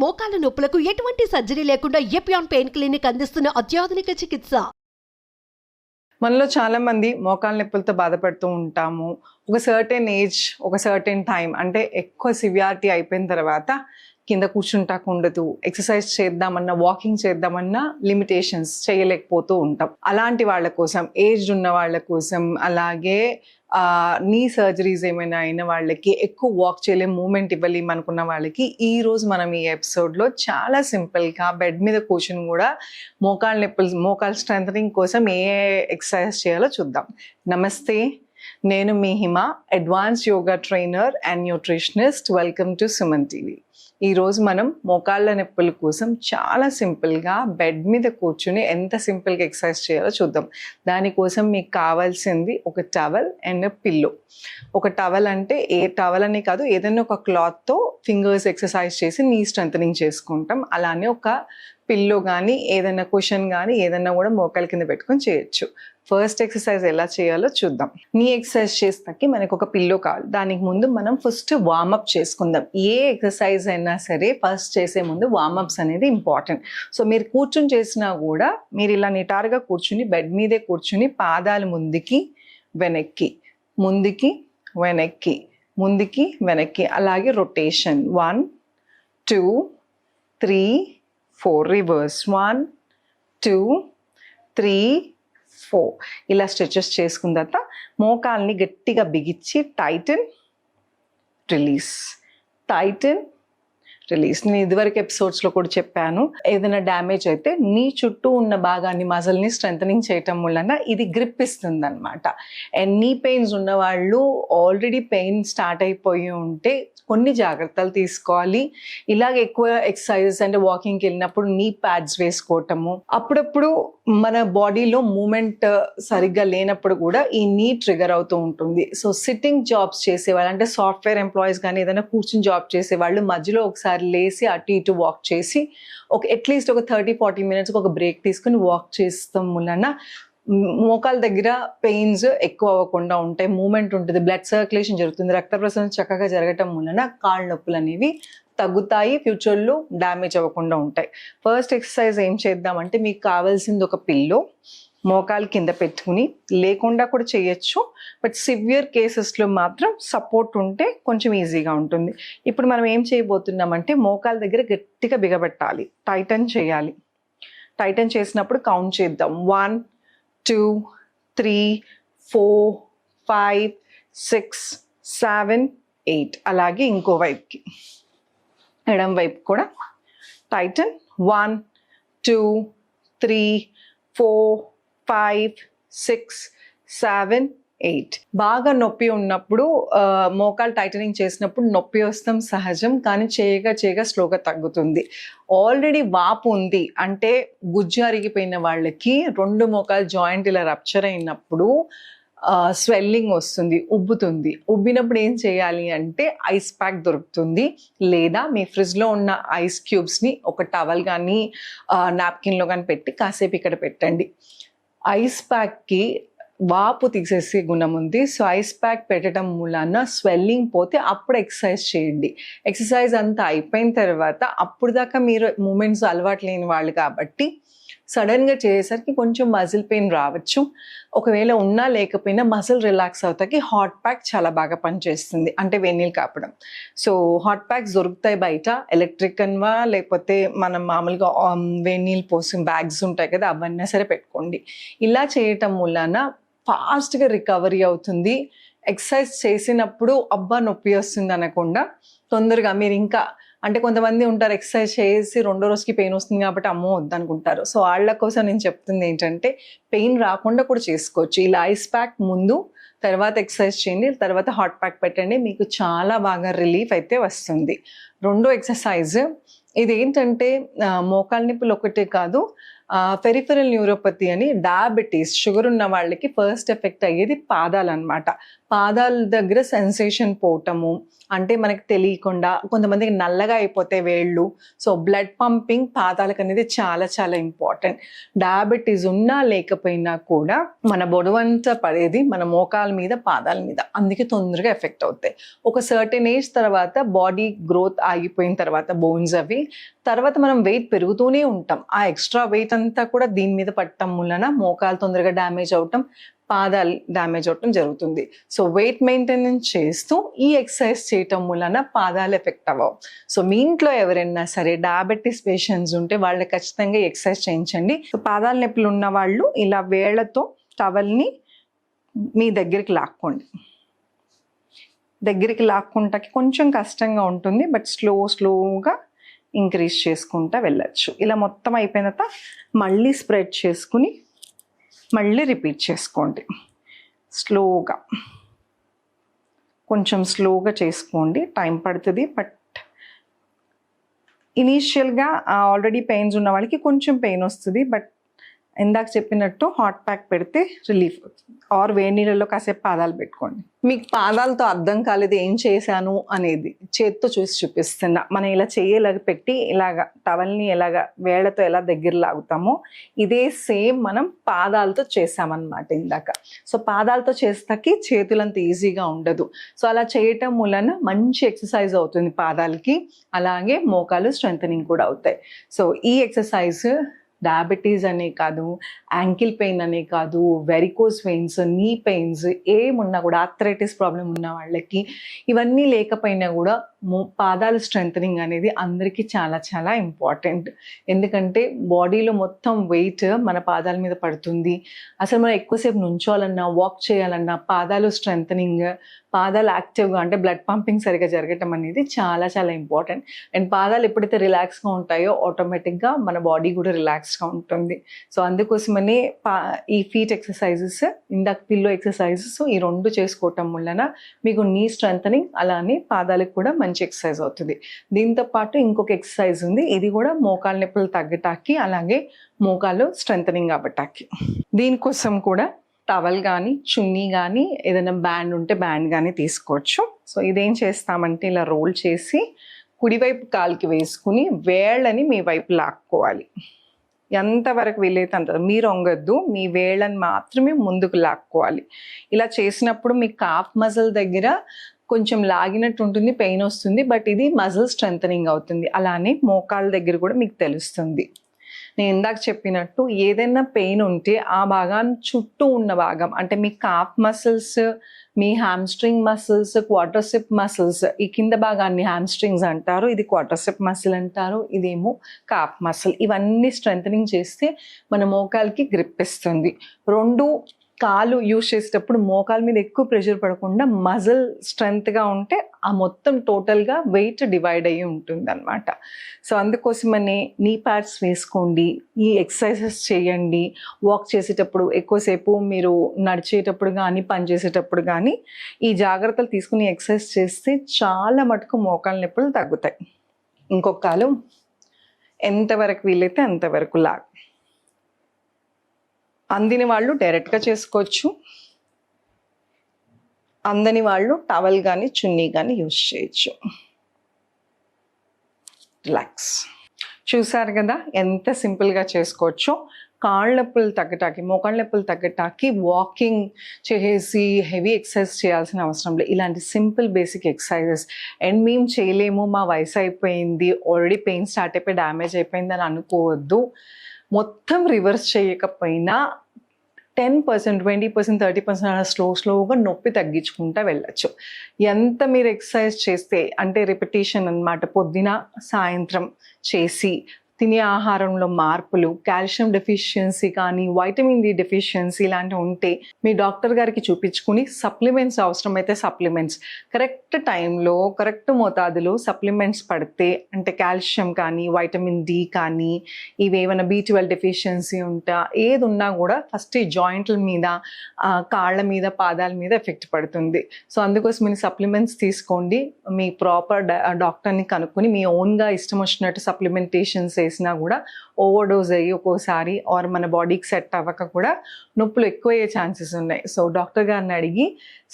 మోకాల నొప్పులకు ఎటువంటి సర్జరీ లేకుండా ఎపియాన్ పెయిన్ క్లినిక్ అందిస్తున్న అత్యాధునిక చికిత్స. మనలో చాలా మంది మోకాల నొప్పులతో బాధపడుతూ ఉంటాము. ఒక సర్టెన్ ఏజ్, ఒక సర్టెన్ టైం అంటే ఎక్కువ సివియారిటీ అయిపోయిన తర్వాత కింద కూర్చుంటాకు ఉండదు, ఎక్సర్సైజ్ చేద్దామన్నా, వాకింగ్ చేద్దామన్నా లిమిటేషన్స్ చేయలేకపోతూ ఉంటాం. అలాంటి వాళ్ళ కోసం, ఏజ్డ్ ఉన్న వాళ్ళ కోసం, అలాగే నీ సర్జరీస్ ఏమైనా అయిన వాళ్ళకి, ఎక్కువ వాక్ చేయలేం, మూమెంట్ ఇవ్వలేం అనుకున్న వాళ్ళకి ఈ రోజు మనం ఈ ఎపిసోడ్లో చాలా సింపుల్గా బెడ్ మీద కూర్చుని కూడా మోకాల స్ట్రెంథనింగ్ కోసం ఏ ఎక్సర్సైజ్ చేయాలో చూద్దాం. నమస్తే, నేను మీ Hima, advance yoga trainer and nutritionist. Welcome to Suman TV. ఈరోజు మనం మోకాళ్ళ నొప్పుల కోసం చాలా సింపుల్గా బెడ్ మీద కూర్చుని ఎంత సింపుల్గా ఎక్సర్సైజ్ చేయాలో చూద్దాం. దానికోసం మీకు కావాల్సింది ఒక టవల్ అండ్ పిల్లో. ఒక టవల్ అంటే ఏ టవల్ అని కాదు, ఏదైనా ఒక క్లాత్తో ఫింగర్స్ ఎక్సర్సైజ్ చేసి నీ స్ట్రెంథనింగ్ చేసుకుంటాం. అలానే ఒక పిల్లో కానీ, ఏదైనా కుషన్ కానీ, ఏదైనా కూడా మోకాల కింద పెట్టుకొని చేయొచ్చు. ఫస్ట్ ఎక్సర్సైజ్ ఎలా చేయాలో చూద్దాం. నీ ఎక్సర్సైజ్ చేస్తాకి మనకు ఒక పిల్లో కావాలి. దానికి ముందు మనం ఫస్ట్ వార్మప్ చేసుకుందాం. ఏ ఎక్సర్సైజ్ అయినా సరే ఫస్ట్ చేసే ముందు వార్మప్స్ అనేది ఇంపార్టెంట్. సో మీరు కూర్చుని చేసినా కూడా మీరు ఇలా నిటారుగా కూర్చుని బెడ్ మీదే కూర్చుని పాదాలు ముందుకి వెనక్కి, ముందుకి వెనక్కి, ముందుకి వెనక్కి, అలాగే రొటేషన్ 1 2 3 4, రివర్స్ 1 2 3 4. ఇలా స్ట్రెచెస్ చేసుకున్న తర్వాత మోకాల్ని గట్టిగా బిగించి టైటన్ రిలీజ్, టైటన్ రిలీజ్. నేను ఇదివరకు ఎపిసోడ్స్లో కూడా చెప్పాను, ఏదైనా డ్యామేజ్ అయితే నీ చుట్టూ ఉన్న భాగాన్ని, మజిల్ని స్ట్రెంథనింగ్ చేయటం వలన ఇది గ్రిప్ ఇస్తుంది అనమాట. అండ్ నీ పెయిన్స్ ఉన్న వాళ్ళు, ఆల్రెడీ పెయిన్ స్టార్ట్ అయిపోయి ఉంటే కొన్ని జాగ్రత్తలు తీసుకోవాలి. ఇలాగ ఎక్కువ ఎక్సర్సైజెస్ అంటే వాకింగ్కి వెళ్ళినప్పుడు నీ ప్యాడ్స్ వేసుకోవటము, అప్పుడప్పుడు మన బాడీలో మూమెంట్ సరిగ్గా లేనప్పుడు కూడా ఈ నీ ట్రిగర్ అవుతూ ఉంటుంది. సో సిట్టింగ్ జాబ్స్ చేసేవాళ్ళు, అంటే సాఫ్ట్వేర్ ఎంప్లాయీస్ కానీ, ఏదైనా కూర్చుని జాబ్ చేసేవాళ్ళు మధ్యలో ఒకసారి లేసి అటు ఇటు వాక్ చేసి అట్లీస్ట్ ఒక 30-40 మినిట్స్కి ఒక బ్రేక్ తీసుకుని వాక్ చేస్తాం వలన మోకాల దగ్గర పెయిన్స్ ఎక్కువ అవ్వకుండా ఉంటాయి, మూమెంట్ ఉంటుంది, బ్లడ్ సర్క్యులేషన్ జరుగుతుంది, రక్త ప్రసరణ చక్కగా జరగటం వలన కాళ్ళ నొప్పులు అనేవి తగ్గుతాయి, ఫ్యూచర్లో డ్యామేజ్ అవ్వకుండా ఉంటాయి. ఫస్ట్ ఎక్సర్సైజ్ ఏం చేద్దామంటే, మీకు కావాల్సింది ఒక పిల్లో. మోకాలు కింద పెట్టుకుని, లేకుండా కూడా చేయొచ్చు, బట్ సివియర్ కేసెస్లో మాత్రం సపోర్ట్ ఉంటే కొంచెం ఈజీగా ఉంటుంది. ఇప్పుడు మనం ఏం చేయబోతున్నామంటే, మోకాల దగ్గర గట్టిగా బిగబెట్టాలి, టైటన్ చేయాలి. టైటన్ చేసినప్పుడు కౌంట్ చేద్దాం. 1 2 3 4 5 6 7 8. అలాగే ఇంకో వైపుకి, ఎడం వైపు కూడా టైటన్ 1 2 3 4 5 6 7 8. బాగా నొప్పి ఉన్నప్పుడు మోకాలు టైటనింగ్ చేసినప్పుడు నొప్పి వస్తాం సహజం, కానీ చేయగా స్లోగా తగ్గుతుంది. ఆల్రెడీ వాపు ఉంది అంటే, గుజ్జు అరిగిపోయిన వాళ్ళకి 2 మోకాలు జాయింట్ ఇలా రప్చర్ అయినప్పుడు స్వెల్లింగ్ వస్తుంది, ఉబ్బుతుంది. ఉబ్బినప్పుడు ఏం చేయాలి అంటే, ఐస్ ప్యాక్ దొరుకుతుంది, లేదా మీ ఫ్రిడ్జ్లో ఉన్న ఐస్ క్యూబ్స్ని ఒక టవల్ కానీ నాప్కిన్లో కానీ పెట్టి కాసేపు ఇక్కడ పెట్టండి. ఐస్ ప్యాక్కి వాపు తీసేసే గుణం ఉంది. సో ఐస్ ప్యాక్ పెట్టడం మూలాన స్వెల్లింగ్ పోతే అప్పుడు ఎక్సర్సైజ్ చేయండి. ఎక్సర్సైజ్ అంతా అయిపోయిన తర్వాత, అప్పుడు దాకా మీరు మూమెంట్స్ అలవాటు లేని వాళ్ళు కాబట్టి సడన్గా చేసేసరికి కొంచెం మజిల్ పెయిన్ రావచ్చు. ఒకవేళ ఉన్నా లేకపోయినా మజిల్ రిలాక్స్ అవుతాకి హాట్ ప్యాక్ చాలా బాగా పనిచేస్తుంది, అంటే వేడినీళ్ళు కాపడం. సో హాట్ ప్యాక్స్ దొరుకుతాయి బయట, ఎలక్ట్రిక్ అన్వా, లేకపోతే మనం మామూలుగా వేడినీళ్ళు పోసి బ్యాగ్స్ ఉంటాయి కదా, అవన్నీ సరే పెట్టుకోండి. ఇలా చేయటం వలన ఫాస్ట్గా రికవరీ అవుతుంది. ఎక్సర్సైజ్ చేసినప్పుడు అబ్బా నొప్పి వస్తుంది అనకుండా తొందరగా మీరు ఇంకా, అంటే కొంతమంది ఉంటారు ఎక్సర్సైజ్ చేసి 2వ రోజుకి పెయిన్ వస్తుంది కాబట్టి అమ్మో వద్దనుకుంటారు. సో వాళ్ళ కోసం నేను చెప్తుంది ఏంటంటే, పెయిన్ రాకుండా కూడా చేసుకోవచ్చు. ఇలా ఐస్ ప్యాక్ ముందు, తర్వాత ఎక్సర్సైజ్ చేయండి, తర్వాత హాట్ ప్యాక్ పెట్టండి, మీకు చాలా బాగా రిలీఫ్ అయితే వస్తుంది. 2వ ఎక్సర్సైజ్ ఇదేంటంటే, మోకాళ్ళ నొప్పులు ఒకటే కాదు, పెరిఫెరల్ న్యూరోపతి అని డయాబెటీస్, షుగర్ ఉన్న వాళ్ళకి ఫస్ట్ ఎఫెక్ట్ అయ్యేది పాదాలు అనమాట. పాదాల దగ్గర సెన్సేషన్ పోవటము, అంటే మనకి తెలియకుండా కొంతమందికి నల్లగా అయిపోతే వేళ్ళు. సో బ్లడ్ పంపింగ్ పాదాలకు అనేది చాలా చాలా ఇంపార్టెంట్. డయాబెటీస్ ఉన్నా లేకపోయినా కూడా మన బొడవంతా పడేది మన మోకాల మీద, పాదాల మీద, అందుకే తొందరగా ఎఫెక్ట్ అవుతాయి. ఒక సర్టెన్ ఏజ్ తర్వాత బాడీ గ్రోత్ ఆగిపోయిన తర్వాత బోన్స్ అవి తర్వాత మనం వెయిట్ పెరుగుతూనే ఉంటాం. ఆ ఎక్స్ట్రా వెయిట్ అంతా కూడా దీని మీద పట్టడం వలన మోకాలు తొందరగా డ్యామేజ్ అవటం, పాదాలు డ్యామేజ్ అవటం జరుగుతుంది. సో వెయిట్ మెయింటెనెన్స్ చేస్తూ ఈ ఎక్సర్సైజ్ చేయటం వలన పాదాలు ఎఫెక్ట్ అవ్వవు. సో మీ ఇంట్లో ఎవరైనా సరే డయాబెటీస్ పేషెంట్స్ ఉంటే వాళ్ళకి ఖచ్చితంగా ఎక్సర్సైజ్ చేయించండి. సో పాదాల నొప్పులు ఉన్న వాళ్ళు ఇలా వేళ్లతో టవల్ని మీ దగ్గరికి లాక్కోండి. దగ్గరికి లాక్కుంటాకి కొంచెం కష్టంగా ఉంటుంది, బట్ స్లోగా ఇంక్రీజ్ చేసుకుంటా వెళ్ళచ్చు. ఇలా మొత్తం అయిపోయిన తర్వాత మళ్ళీ స్ప్రెడ్ చేసుకుని మళ్ళీ రిపీట్ చేసుకోండి. స్లోగా, కొంచెం స్లోగా చేసుకోండి, టైం పడుతుంది. బట్ ఇనీషియల్గా ఆల్రెడీ పెయిన్స్ ఉన్న వాళ్ళకి కొంచెం పెయిన్ వస్తుంది, బట్ ఇందాక చెప్పినట్టు హాట్ ప్యాక్ పెడితే రిలీఫ్ అవుతుంది. ఆర్ వేడి నీళ్ళలో కాసేపు పాదాలు పెట్టుకోండి. మీకు పాదాలతో అర్థం కాలేదు ఏం చేశాను అనేది, చేత్తో చూసి చూపిస్తున్నా. మనం ఇలా చేయలాగా పెట్టి ఇలాగా టవల్ని ఎలాగా వేళ్లతో ఎలా దగ్గర లాగుతామో ఇదే సేమ్ మనం పాదాలతో చేసామన్నమాట ఇందాక. సో పాదాలతో చేస్తాకి చేతులంత ఈజీగా ఉండదు. సో అలా చేయటం వలన మంచి ఎక్సర్సైజ్ అవుతుంది పాదాలకి, అలాగే మోకాలు స్ట్రెంథనింగ్ కూడా అవుతాయి. సో ఈ ఎక్సర్సైజ్ డయాబెటీస్ అనే కాదు, యాంకిల్ పెయిన్ అనే కాదు, వెరికోస్ వెయిన్స్, నీ పెయిన్స్ ఏమున్నా కూడా, ఆర్థరైటిస్ ప్రాబ్లం ఉన్న వాళ్ళకి, ఇవన్నీ లేకపోయినా కూడా పాదాలు స్ట్రెంథనింగ్ అనేది అందరికీ చాలా చాలా ఇంపార్టెంట్. ఎందుకంటే బాడీలో మొత్తం వెయిట్ మన పాదాల మీద పడుతుంది. అసలు మనం ఎక్కువసేపు నుంచోవాలన్నా, వాక్ చేయాలన్నా పాదాలు స్ట్రెంథనింగ్, పాదాలు యాక్టివ్గా అంటే బ్లడ్ పంపింగ్ సరిగా జరగటం అనేది చాలా చాలా ఇంపార్టెంట్. అండ్ పాదాలు ఎప్పుడైతే రిలాక్స్గా ఉంటాయో ఆటోమేటిక్గా మన బాడీ కూడా రిలాక్స్గా ఉంటుంది. సో అందుకోసమనే ఈ ఫీట్ ఎక్సర్సైజెస్, ఇందాక పిల్లో ఎక్సర్సైజెస్, ఈ రెండు చేసుకోవటం వలన మీకు నీ స్ట్రెంథనింగ్ అలానే పాదాలకు కూడా మంచి ఎక్సర్సైజ్ అవుతుంది. దీంతో పాటు ఇంకొక ఎక్సర్సైజ్ ఉంది, ఇది కూడా మోకాళ్ళ నొప్పులు తగ్గటానికి అలాగే మోకాళ్ళు స్ట్రెంథనింగ్ అవ్వటానికి. దీనికోసం కూడా టవల్ కానీ, చున్నీ కానీ, ఏదైనా బ్యాండ్ ఉంటే బ్యాండ్ కానీ తీసుకోవచ్చు. సో ఇదేం చేస్తామంటే ఇలా రోల్ చేసి కుడివైపు కాలుకి వేసుకుని వేళ్ళని మీ వైపు లాక్కోవాలి. ఎంతవరకు వీలైతే అంత, మీరు వంగొద్దు, మీ వేళ్ళని మాత్రమే ముందుకు లాక్కోవాలి. ఇలా చేసినప్పుడు మీ కాఫ్ మజిల్ దగ్గర కొంచెం లాగినట్టు ఉంటుంది, పెయిన్ వస్తుంది, బట్ ఇది మజిల్ స్ట్రెంథనింగ్ అవుతుంది. అలానే మోకాళ్ళ దగ్గర కూడా మీకు తెలుస్తుంది. నేను ఇందాక చెప్పినట్టు ఏదైనా పెయిన్ ఉంటే ఆ భాగాన్ని చుట్టూ ఉన్న భాగం అంటే మీ కాఫ్ మసిల్స్, మీ హ్యామ్స్ట్రింగ్ మసిల్స్, క్వాడ్రిసెప్ మసిల్స్, ఈ కింద భాగాన్ని హ్యామ్స్ట్రింగ్స్ అంటారు, ఇది క్వాడ్రిసెప్ మసిల్ అంటారు, ఇదేమో కాఫ్ మసిల్. ఇవన్నీ స్ట్రెంథనింగ్ చేస్తే మన మోకాలకి గ్రిప్ ఇస్తుంది. రెండు కాలు యూజ్ చేసేటప్పుడు మోకాల మీద ఎక్కువ ప్రెషర్ పడకుండా మజిల్ స్ట్రెంగ్త్గా ఉంటే ఆ మొత్తం టోటల్గా వెయిట్ డివైడ్ అయ్యి ఉంటుంది అనమాట. సో అందుకోసమనే నీ ప్యాడ్స్ వేసుకోండి, ఈ ఎక్సర్సైజెస్ చేయండి. వాక్ చేసేటప్పుడు ఎక్కువసేపు మీరు నడిచేటప్పుడు కానీ పని చేసేటప్పుడు కానీ ఈ జాగ్రత్తలు తీసుకుని ఎక్సర్సైజ్ చేస్తే చాలా మటుకు మోకాళ్ళ నొప్పులు తగ్గుతాయి. ఇంకొక కాలు ఎంతవరకు వీలైతే అంతవరకు లాగ్. అందిని వాళ్ళు డైరెక్ట్గా చేసుకోవచ్చు, అందని వాళ్ళు టవల్ కానీ చున్నీ కానీ యూజ్ చేయొచ్చు. రిలాక్స్. చూసారు కదా ఎంత సింపుల్గా చేసుకోవచ్చో. కాళ్ళ నొప్పులు తగ్గటానికి, మోకాళ్ళ నొప్పులు తగ్గటానికి వాకింగ్ చేసి హెవీ ఎక్సర్సైజ్ చేయాల్సిన అవసరం లేదు. ఇలాంటి సింపుల్ బేసిక్ ఎక్సర్సైజెస్. అండ్ మేము చేయలేము, మా వయసు అయిపోయింది, ఆల్రెడీ పెయిన్ స్టార్ట్ అయిపోయి డ్యామేజ్ అయిపోయింది అని అనుకోవద్దు. మొత్తం రివర్స్ చేయకపోయినా 10%, 20%, 30% అలా స్లోగా నొప్పి తగ్గించుకుంటా వెళ్ళచ్చు. ఎంత మీరు ఎక్సర్సైజ్ చేస్తే అంటే రిపిటేషన్ అన్నమాట, పొద్దున సాయంత్రం చేసి తినే ఆహారంలో మార్పులు, కాల్షియం డెఫిషియన్సీ కానీ వైటమిన్ డి డెఫిషియన్సీ ఇలాంటివి ఉంటే మీ డాక్టర్ గారికి చూపించుకుని సప్లిమెంట్స్ అవసరమైతే సప్లిమెంట్స్ కరెక్ట్ టైంలో కరెక్ట్ మోతాదులో సప్లిమెంట్స్ పడితే, అంటే కాల్షియం కానీ వైటమిన్ డి కానీ ఇవేమైనా B12 డెఫిషియన్సీ ఉంటా ఏది ఉన్నా కూడా ఫస్ట్ ఈ జాయింట్ల మీద, కాళ్ళ మీద, పాదాల మీద ఎఫెక్ట్ పడుతుంది. సో అందుకోసం మీరు సప్లిమెంట్స్ తీసుకోండి. మీ ప్రాపర్ డాక్టర్ని కనుక్కొని మీ ఓన్గా ఇష్టం వచ్చినట్టు సప్లిమెంటేషన్స్ చేసినా కూడా ఓవర్ డోస్ అయ్యి ఒక్కోసారి ఆర్ మన బాడీకి సెట్ అవ్వక కూడా నొప్పులు ఎక్కువ అయ్యే ఛాన్సెస్ ఉన్నాయి. సో డాక్టర్ గారిని అడిగి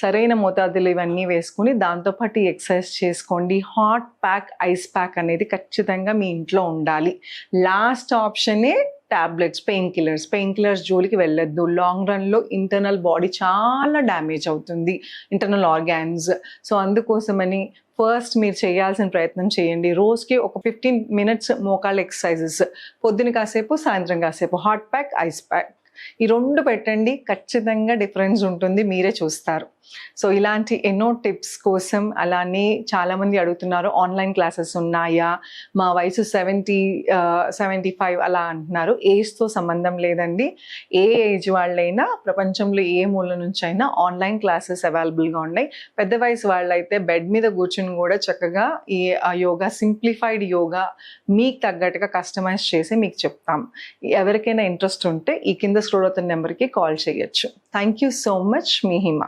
సరైన మోతాదులు ఇవన్నీ వేసుకుని దాంతోపాటు ఎక్సర్సైజ్ చేసుకోండి. హాట్ ప్యాక్, ఐస్ ప్యాక్ అనేది ఖచ్చితంగా మీ ఇంట్లో ఉండాలి. లాస్ట్ ఆప్షనే టాబ్లెట్స్, పెయిన్ కిల్లర్స్ జోలికి వెళ్ళొద్దు. లాంగ్ రన్లో ఇంటర్నల్ బాడీ చాలా డ్యామేజ్ అవుతుంది, ఇంటర్నల్ ఆర్గాన్స్. సో అందుకోసమని ఫస్ట్ మీరు చేయాల్సిన ప్రయత్నం చేయండి. రోజుకి ఒక 15 minutes మోకాళ్ళ ఎక్సర్సైజెస్, పొద్దున కాసేపు సాయంత్రం కాసేపు, హాట్ ప్యాక్, ఐస్ ప్యాక్, ఈ 2 పెట్టండి. ఖచ్చితంగా డిఫరెన్స్ ఉంటుంది, మీరే చూస్తారు. సో ఇలాంటి ఎన్నో టిప్స్ కోసం, అలానే చాలామంది అడుగుతున్నారు ఆన్లైన్ క్లాసెస్ ఉన్నాయా, మా వయసు 75 అలా అంటున్నారు. ఏజ్తో సంబంధం లేదండి. ఏ ఏజ్ వాళ్ళైనా ప్రపంచంలో ఏ మూల నుంచి అయినా ఆన్లైన్ క్లాసెస్ అవైలబుల్గా ఉన్నాయి. పెద్ద వయసు వాళ్ళైతే బెడ్ మీద కూర్చుని కూడా చక్కగా ఈ యోగా, సింప్లిఫైడ్ యోగా మీకు తగ్గట్టుగా కస్టమైజ్ చేసి మీకు చెప్తాం. ఎవరికైనా ఇంట్రెస్ట్ ఉంటే ఈ కింద స్క్రోల్ అవుతున్న నెంబర్కి కాల్ చేయొచ్చు. Thank you so much. Me Hima.